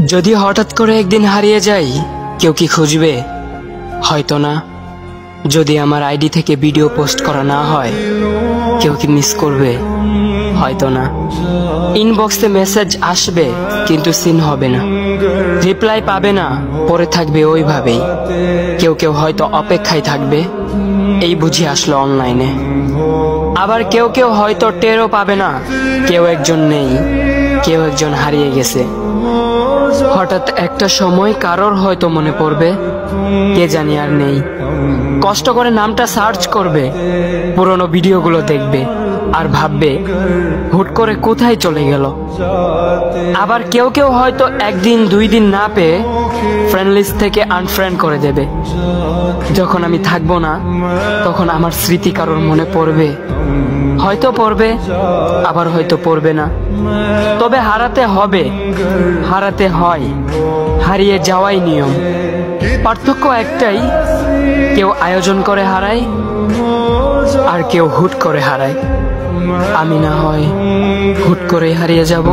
যদি হঠাৎ করে একদিন হারিয়ে যাই, কেউ কি খুঁজবে? হয়তো না। যদি আমার আইডি থেকে ভিডিও পোস্ট করা না হয়, কেউ কি মিস করবে? হয়তো না। ইনবক্সে মেসেজ আসবে কিন্তু সিন হবে না, রিপ্লাই পাবে না, পরে থাকবে ওইভাবেই। কেউ কেউ হয়তো অপেক্ষায় থাকবে, এই বুঝি আসলো অনলাইনে। আবার কেউ কেউ হয়তো টেরও পাবে না, কেউ একজন নেই, কেউ একজন হারিয়ে গেছে। হঠাৎ একটা সময় কারোর হয়তো মনে পড়বে, কে জানি আর নেই। কষ্ট করে নামটা সার্চ করবে, পুরনো ভিডিওগুলো দেখবে আর ভাববে হুট করে কোথায় চলে গেল। আবার কেউ কেউ হয়তো একদিন দুই দিন না পেয়ে ফ্রেন্ড লিস্ট থেকে আনফ্রেন্ড করে দেবে। যখন আমি থাকবো না, তখন আমার স্মৃতি কারোর মনে পড়বে, হয়তো পড়বে, আবার হয়তো পড়বে না। তবে হারাতে হবে, হারাতে হয়, হারিয়ে যাওয়াই নিয়ম। পার্থক্য একটাই, কেউ আয়োজন করে হারায় আর কেউ হুট করে হারায়। আমি না হয় হুট করে হারিয়ে যাব।